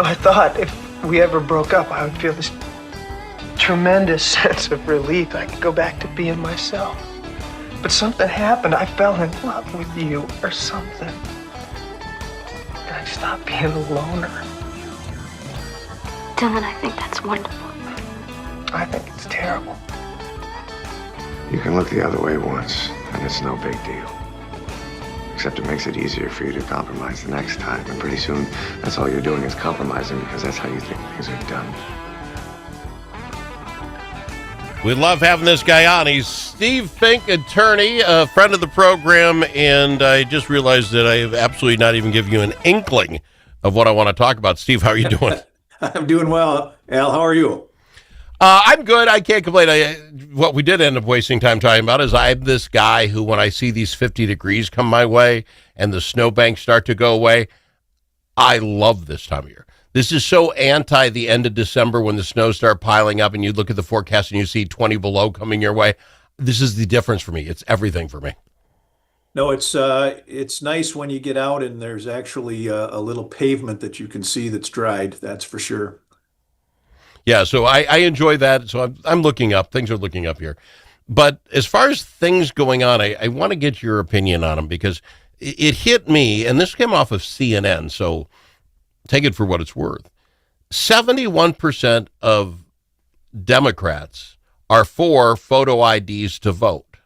I thought if we ever broke up, I would feel this tremendous sense of relief. I could go back to being myself. But something happened. I fell in love with you or something. And I stopped being a loner. Dylan, I think that's wonderful. I think it's terrible. You can look the other way once, and it's no big deal. Except it makes it easier for you to compromise the next time. And pretty soon, that's all you're doing is compromising because that's how you think things are done. We love having this guy on. He's Steve Fink, attorney, a friend of the program, and I just realized that I have absolutely not even given you an inkling of what I want to talk about. Steve, how are you doing? I'm doing well. Al, how are you? I'm good. I can't complain. What we did end up wasting time talking about is I'm this guy who, when I see these 50 degrees come my way and the snowbanks start to go away, I love this time of year. This is so anti the end of December when the snows start piling up and you look at the forecast and you see 20 below coming your way. This is the difference for me. It's everything for me. No, it's nice when you get out and there's actually a little pavement that you can see that's dried. That's for sure. Yeah, so I enjoy that. So I'm looking up. Things are looking up here. But as far as things going on, I want to get your opinion on them because it hit me, and this came off of CNN, so take it for what it's worth. 71% of Democrats are for photo IDs to vote.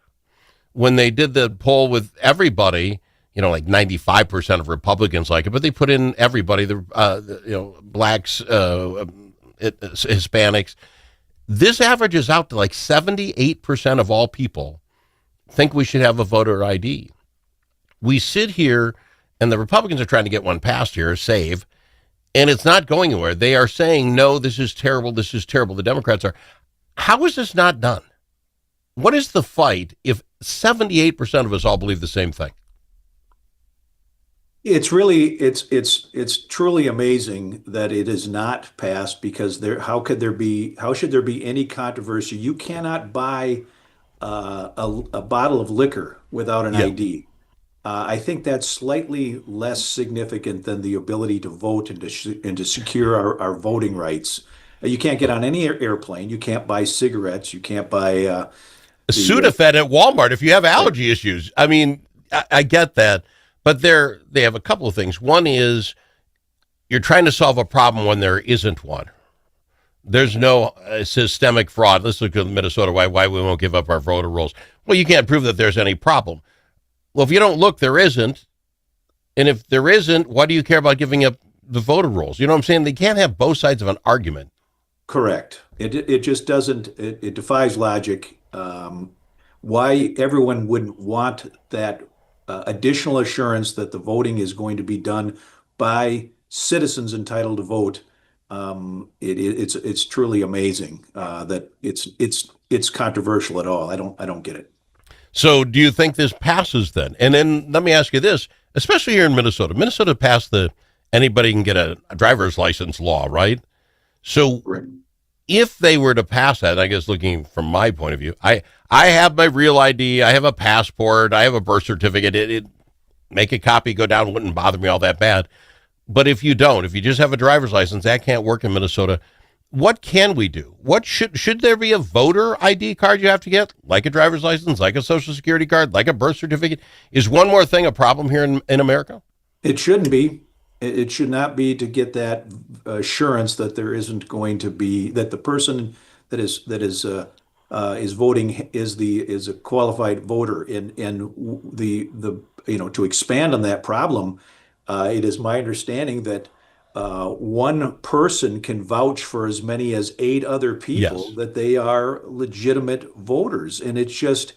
When they did the poll with everybody, like 95% of Republicans like it, but they put in everybody, blacks, Hispanics. This averages out to like 78% of all people think we should have a voter ID. We sit here, and the Republicans are trying to get one passed here, SAVE, and it's not going anywhere. They are saying, no, this is terrible, this is terrible. The Democrats are. How is this not done? What is the fight if 78% of us all believe the same thing? It's really it's truly amazing that it is not passed because how should there be any controversy? You cannot buy a bottle of liquor without an ID. I think that's slightly less significant than the ability to vote and to secure our voting rights. You can't get on any airplane. You can't buy cigarettes. You can't buy Sudafed at Walmart if you have allergy issues. I mean, I get that. But they have a couple of things. One is you're trying to solve a problem when there isn't one. There's no systemic fraud. Let's look at Minnesota, why we won't give up our voter rolls. Well, you can't prove that there's any problem. Well, if you don't look, there isn't. And if there isn't, why do you care about giving up the voter rolls? You know what I'm saying? They can't have both sides of an argument. Correct. It just doesn't, it defies logic. Why everyone wouldn't want that additional assurance that the voting is going to be done by citizens entitled to vote. It's truly amazing that it's controversial at all. I don't get it. So do you think this passes then? And then let me ask you this, especially here in Minnesota. Minnesota passed the anybody can get a driver's license law, right? So if they were to pass that, I guess looking from my point of view, I have my real ID, I have a passport, I have a birth certificate. It make a copy, go down, wouldn't bother me all that bad. But if you don't, if you just have a driver's license, that can't work in Minnesota. What can we do? What should there be a voter ID card you have to get, like a driver's license, like a social security card, like a birth certificate? Is one more thing a problem here in America? It shouldn't be. It should not be to get that assurance that there isn't going to be that the person that is voting is a qualified voter. And the to expand on that problem, it is my understanding that one person can vouch for as many as 8 other people that they are legitimate voters, and it's just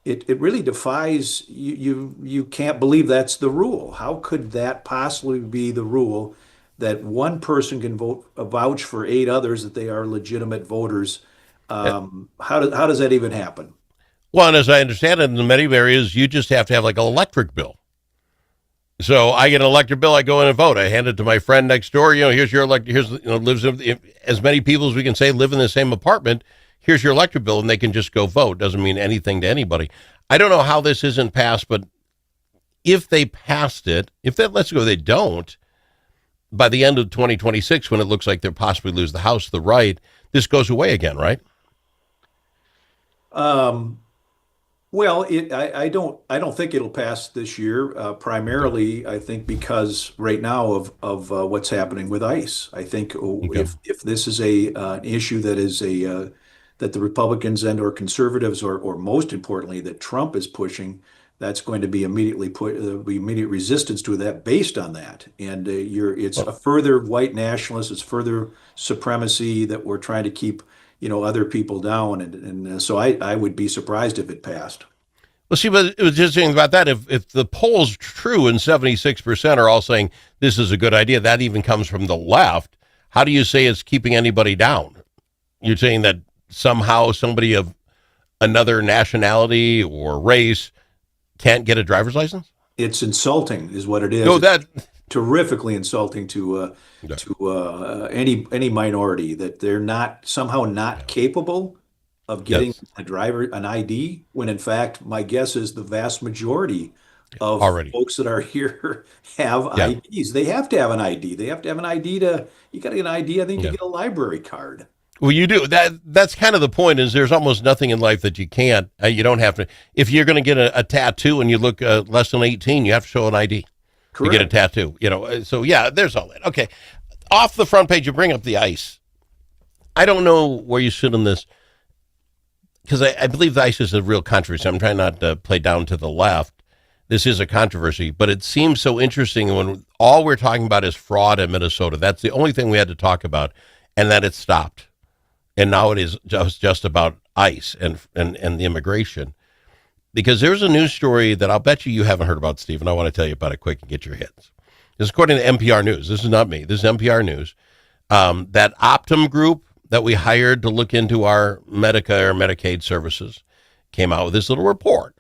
it really defies you can't believe that's the rule. How could that possibly be the rule that one person can vouch for 8 others that they are legitimate voters? How does that even happen? Well, and as I understand it, in many areas, you just have to have like an electric bill. So I get an electric bill, I go in and vote. I hand it to my friend next door. Here's your lives as many people as we can say live in the same apartment. Here's your electric bill, and they can just go vote. Doesn't mean anything to anybody. I don't know how this isn't passed, but if they passed it, let's go, they don't. by the end of 2026, when it looks like they'll possibly lose the House, the right, this goes away again, right? Well, I don't think it'll pass this year. Primarily, I think because right now of what's happening with ICE. I think Okay. if this is a an issue that is that the Republicans and or conservatives or most importantly that Trump is pushing, that's going to be immediately put be immediate resistance to that based on that. And it's a further white nationalist, it's further supremacy that we're trying to keep other people down, and so I would be surprised if it passed. Well, see, but it was just saying about that. If the poll's true and 76% are all saying this is a good idea, that even comes from the left. How do you say it's keeping anybody down? You're saying that somehow somebody of another nationality or race can't get a driver's license? It's insulting, is what it is. No, It's that terrifically insulting yeah, to any minority that they're not somehow not capable of getting yes, an ID, when in fact my guess is the vast majority of already. folks that are here have Yeah, IDs. They have to have an ID. They have to have an ID to you got to get an ID, I think, to yeah. get a library card. Well, you do that. That's kind of the point. Is there's almost nothing in life that you can't. You don't have to. If you're going to get a tattoo and you look less than 18, you have to show an ID to get a Correct. tattoo. So yeah, there's all that. Okay, off the front page, you bring up the ICE. I don't know where you sit on this because I believe the ICE is a real controversy. I'm trying not to play down to the left. This is a controversy, but it seems so interesting when all we're talking about is fraud in Minnesota. That's the only thing we had to talk about, and that it stopped. And now it is just about ICE and the immigration. Because there's a news story that I'll bet you haven't heard about, Steve, and I want to tell you about it quick and get your hits. This is according to NPR News. This is not me. This is NPR News. That Optum group that we hired to look into our Medicare or Medicaid services came out with this little report.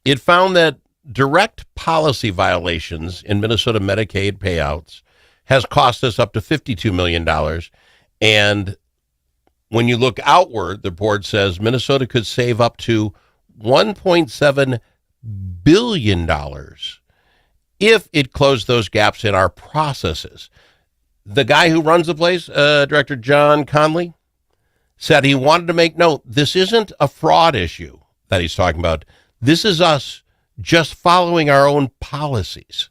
It found that direct policy violations in Minnesota Medicaid payouts has cost us up to $52 million. And when you look outward, the board says Minnesota could save up to $1.7 billion if it closed those gaps in our processes. The guy who runs the place, Director John Conley, said he wanted to make note, this isn't a fraud issue that he's talking about. This is us just following our own policies.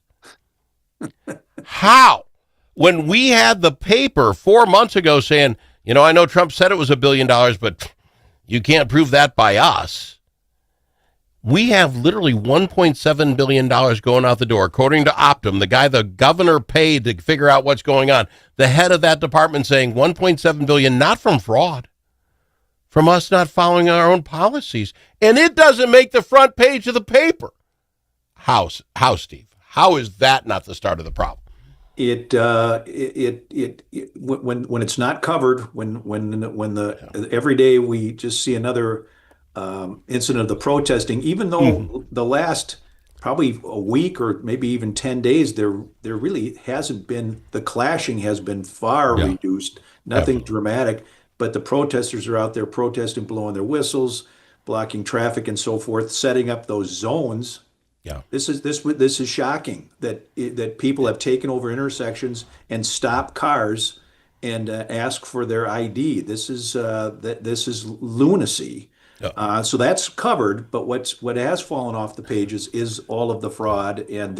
How? When we had the paper 4 months ago saying, I know Trump said it was $1 billion, but you can't prove that by us. We have literally $1.7 billion going out the door, according to Optum, the guy the governor paid to figure out what's going on. The head of that department saying $1.7 billion, not from fraud, from us not following our own policies. And it doesn't make the front page of the paper. How, Steve? How is that not the start of the problem? When it's not covered, when every day we just see another incident of the protesting, even though the last probably a week or maybe even 10 days, there really hasn't been, the clashing has been far Yeah, reduced, nothing definitely. dramatic, but the protesters are out there protesting, blowing their whistles, blocking traffic and so forth, setting up those zones. Yeah. This is shocking that people have taken over intersections and stopped cars and ask for their ID. This is lunacy. Yeah. So that's covered, but what has fallen off the pages is all of the fraud and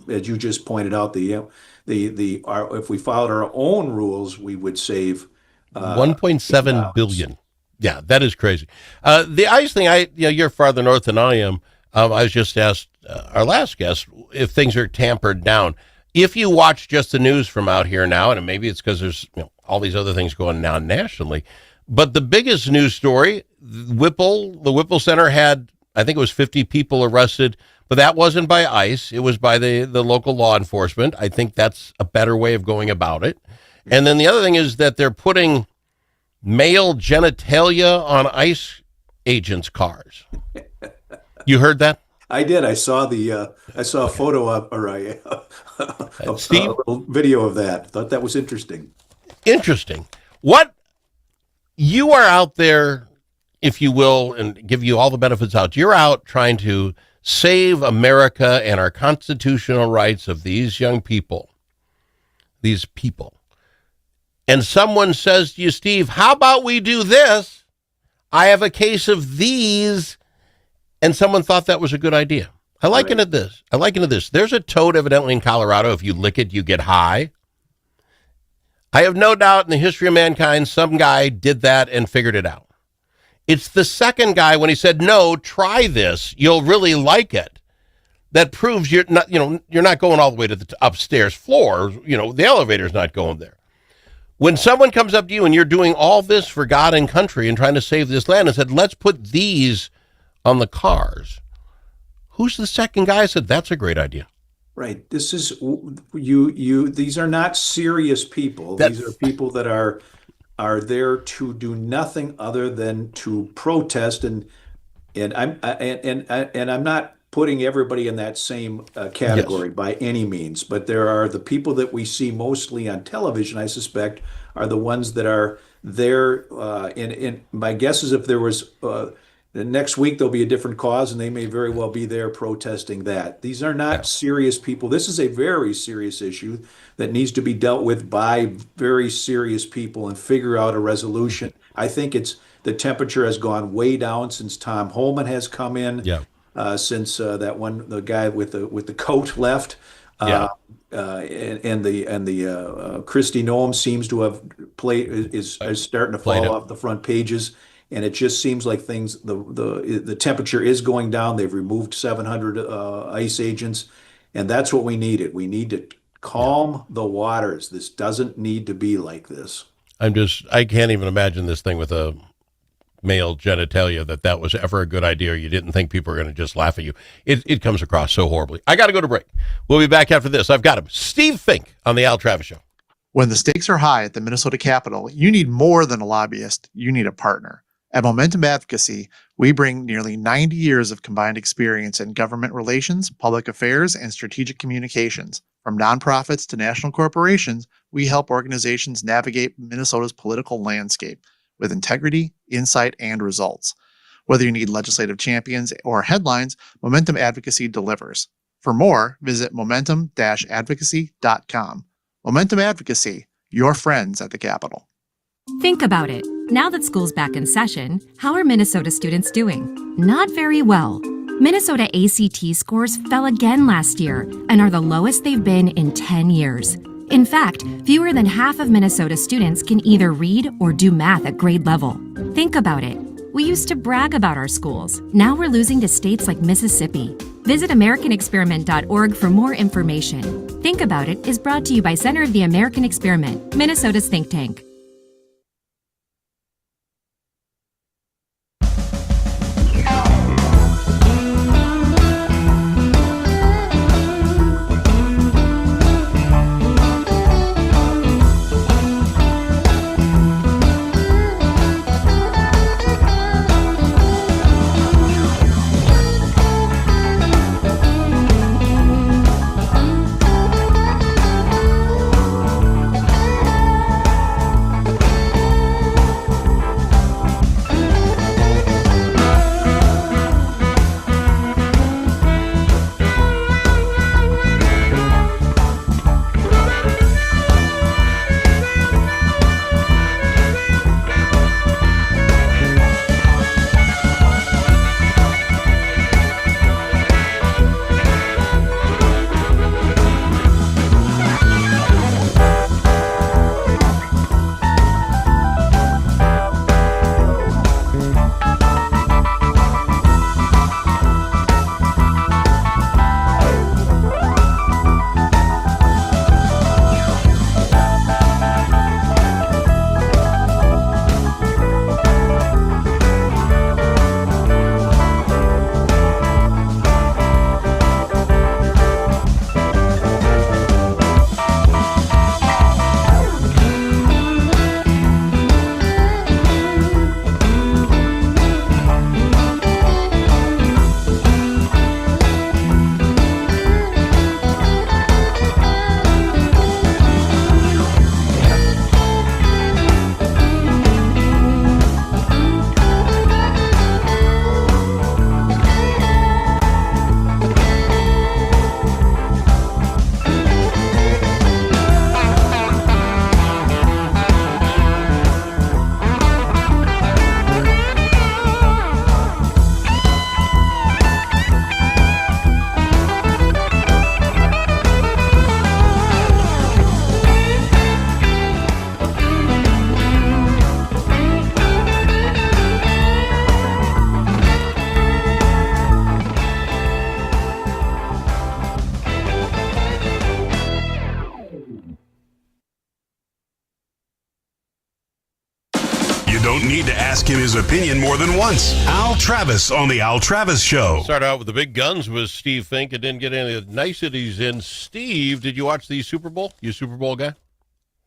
as you just pointed out, if we followed our own rules, we would save $1.7 dollars. billion. Yeah, that is crazy. The ICE thing, you're farther north than I am. I was just asked our last guest if things are tampered down. If you watch just the news from out here now, and maybe it's because there's all these other things going on nationally, but the biggest news story, the Whipple Center had, I think it was 50 people arrested, but that wasn't by ICE. It was by the local law enforcement. I think that's a better way of going about it. And then the other thing is that they're putting male genitalia on ICE agents' cars. You heard that? I did. I saw a photo of or a Steve? little video of that. Thought that was interesting. Interesting. What you are out there, if you will, and give you all the benefits out. You're out trying to save America and our constitutional rights of these young people these people, and someone says to you, Steve, how about we do this? I have a case of these, and someone thought that was a good idea. I liken it this. There's a toad evidently in Colorado. If you lick it, you get high. I have no doubt in the history of mankind, some guy did that and figured it out. It's the second guy when he said, no, try this. You'll really like it. That proves you're not going all the way to the upstairs floor. The elevator's not going there. When someone comes up to you and you're doing all this for God and country and trying to save this land and said, let's put these on the cars. Who's the second guy said, that's a great idea? Right. This is these are not serious people. These are people that are there to do nothing other than to protest, and I'm not putting everybody in that same category by any means, but there are the people that we see mostly on television, I suspect, are the ones that are there. And my guess is if there was the next week, there'll be a different cause, and they may very well be there protesting that. These are not serious people. This is a very serious issue that needs to be dealt with by very serious people and figure out a resolution. I think the temperature has gone way down since Tom Holman has come in. Yeah. Since the guy with the coat left, and the Kristi Noem seems to have is starting to fall off the front pages, and it just seems like the temperature is going down. They've removed 700 ICE agents, and that's what we needed. We need to calm the waters. This doesn't need to be like this. I can't even imagine this thing with a male genitalia that was ever a good idea, or you didn't think people were going to just laugh at you. It comes across so horribly. I got to go to break. We'll be back after this. I've got him, Steve Fink, on the Al Travis Show. When the stakes are high at the Minnesota Capitol, you need more than a lobbyist. You need a partner. At Momentum Advocacy, we bring nearly 90 years of combined experience in government relations, public affairs, and strategic communications. From nonprofits to national corporations, we help organizations navigate Minnesota's political landscape with integrity, insight, and results. Whether you need legislative champions or headlines, Momentum Advocacy delivers. For more, visit momentum-advocacy.com. Momentum Advocacy, your friends at the Capitol. Think about it. Now that school's back in session, how are Minnesota students doing? Not very well. Minnesota ACT scores fell again last year and are the lowest they've been in 10 years. In fact, fewer than half of Minnesota students can either read or do math at grade level. Think about it. We used to brag about our schools. Now we're losing to states like Mississippi. Visit AmericanExperiment.org for more information. Think About It is brought to you by Center of the American Experiment, Minnesota's think tank. need to ask him his opinion more than once. Al Travis on The Al Travis Show. Start out with the big guns with Steve Fink. It didn't get any of the niceties in. Steve, did you watch the Super Bowl? You a Super Bowl guy?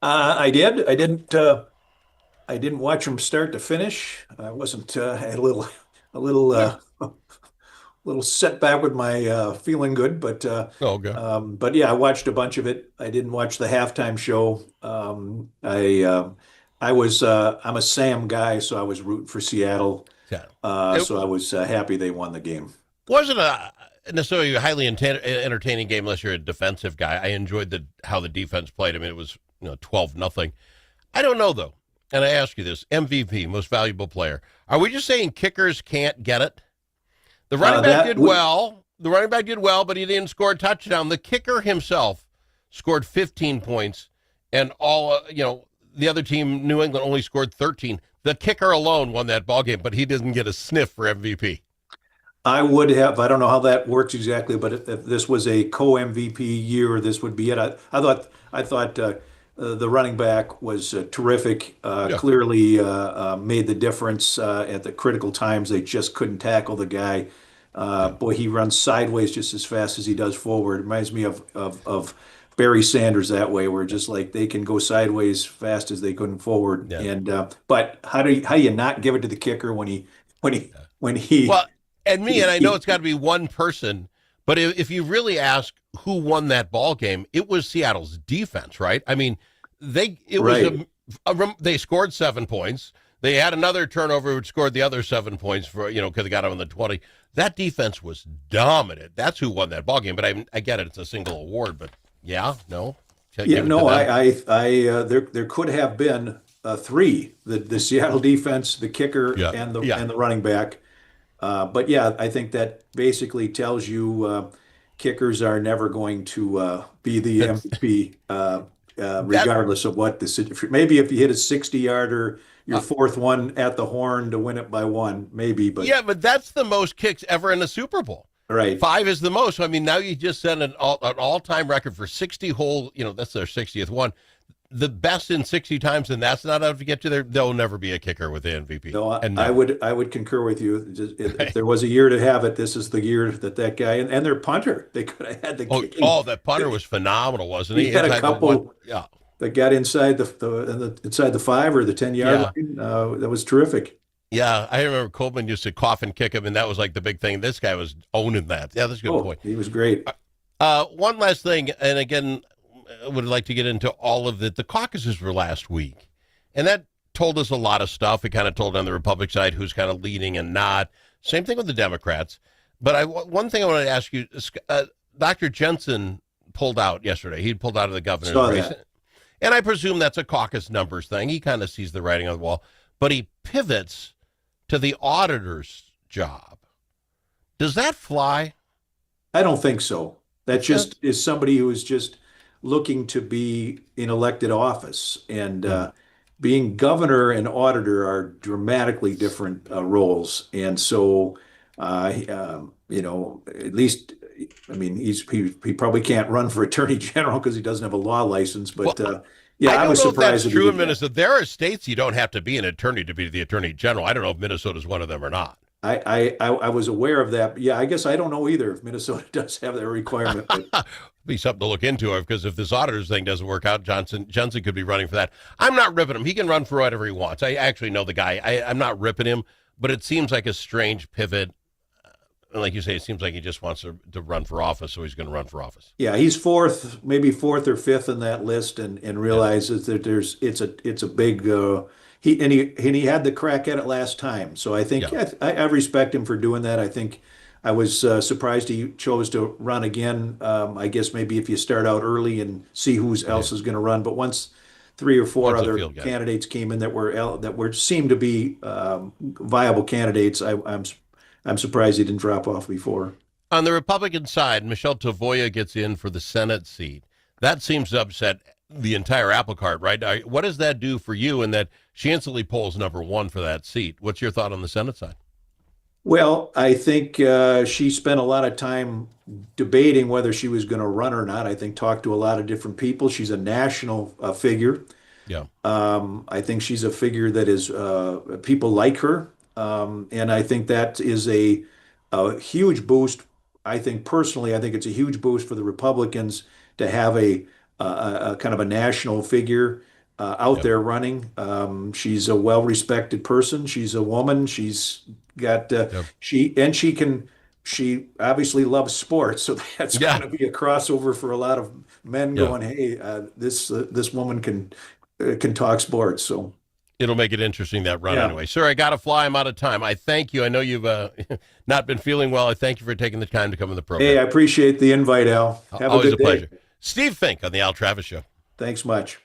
I did. I didn't. I didn't watch from start to finish. I wasn't. I had a little setback with my feeling good, but Okay. but yeah, I watched a bunch of it. I didn't watch the halftime show. I'm a Sam guy, so I was rooting for Seattle. Yeah. So I was happy they won the game. Wasn't necessarily a highly entertaining game unless you're a defensive guy. I enjoyed how the defense played. I mean, it was 12-0. I don't know though, and I ask you this: MVP, most valuable player. Are we just saying kickers can't get it? The running back did well. The running back did well, but he didn't score a touchdown. The kicker himself scored 15 points, and the other team, New England, only scored 13. The kicker alone won that ball game, but he didn't get a sniff for MVP. I would have. I don't know how that works exactly, but if this was a co-MVP year, this would be it. I thought the running back was terrific. Clearly made the difference at the critical times. They just couldn't tackle the guy. Boy, he runs sideways just as fast as he does forward. Reminds me of Barry Sanders that way, where just like they can go sideways fast as they couldn't forward. Yeah. And but how do you not give it to the kicker when he Well, and I know it's got to be one person, but if you really ask who won that ball game, it was Seattle's defense, right? I mean, they scored 7 points. They had another turnover which scored the other 7 points for because they got them on the 20. That defense was dominant. That's who won that ball game. But I get it; it's a single award. But there could have been three: the Seattle defense, the kicker, and the running back. But yeah, I think that basically tells you kickers are never going to be the MVP, regardless of what the situation. Maybe if you hit a 60-yarder, your fourth one at the horn to win it by one, maybe. But but that's the most kicks ever in a Super Bowl. Right. 5 is the most. So, I mean, now you just set an all-time record for 60 whole. That's their 60th one. The best in 60 times, and that's not enough to get to there. There'll never be a kicker with the MVP. No, I would concur with you. If there was a year to have it, this is the year that guy and their punter. They could have had the kicking. That punter was phenomenal, wasn't he? He had a couple. That got inside inside the 5 or the 10-yard line. That was terrific. Yeah, I remember Coleman used to cough and kick him, and that was like the big thing. This guy was owning that. Yeah, that's a good point. He was great. One last thing, and again, I would like to get into all of it. The caucuses were last week, and that told us a lot of stuff. It kind of told on the Republican side who's kind of leading and not. Same thing with the Democrats. But one thing I wanted to ask you, Dr. Jensen pulled out yesterday. He pulled out of the governor's race. That. And I presume that's a caucus numbers thing. He kind of sees the writing on the wall. But he pivots to the auditor's job. Does that fly? I don't think so. That just is somebody who is just looking to be in elected office. And being governor and auditor are dramatically different roles. And so, at least, I mean, he probably can't run for attorney general because he doesn't have a law license. But I was surprised. That's true in Minnesota. There are states you don't have to be an attorney to be the attorney general. I don't know if Minnesota's one of them or not. I was aware of that. Yeah, I guess I don't know either if Minnesota does have that requirement. Be something to look into, because if this auditor's thing doesn't work out, Jensen could be running for that. I'm not ripping him. He can run for whatever he wants. I actually know the guy. I'm not ripping him, but it seems like a strange pivot. Like you say, it seems like he just wants to run for office, so he's going to run for office. Yeah, he's maybe fourth or fifth in that list, and realizes that it's a big. He had the crack at it last time, so I think I respect him for doing that. I think I was surprised he chose to run again. I guess maybe if you start out early and see who else is going to run, but once 3 or 4 other candidates came in that seemed to be viable candidates, I'm surprised he didn't drop off before. On the Republican side, Michelle Tavoya gets in for the Senate seat. That seems to upset the entire apple cart, right? What does that do for you in that she instantly polls number 1 for that seat? What's your thought on the Senate side? Well, I think she spent a lot of time debating whether she was going to run or not. I think talked to a lot of different people. She's a national figure. Yeah. I think she's a figure that is people like her, and I think that is a huge boost. I think personally, I think it's a huge boost for the Republicans to have a kind of a national figure out Yep. there running. She's a well-respected person. She's a woman. She's got Yep. she obviously loves sports, so that's Yeah. going to be a crossover for a lot of men Yeah. going, "Hey, this woman can talk sports." So It'll make it interesting, that run, yeah. anyway. Sir, I got to fly. I'm out of time. I thank you. I know you've not been feeling well. I thank you for taking the time to come on the program. Hey, I appreciate the invite, Al. Have Always a good a pleasure. day. Steve Fink on the Al Travis Show. Thanks much.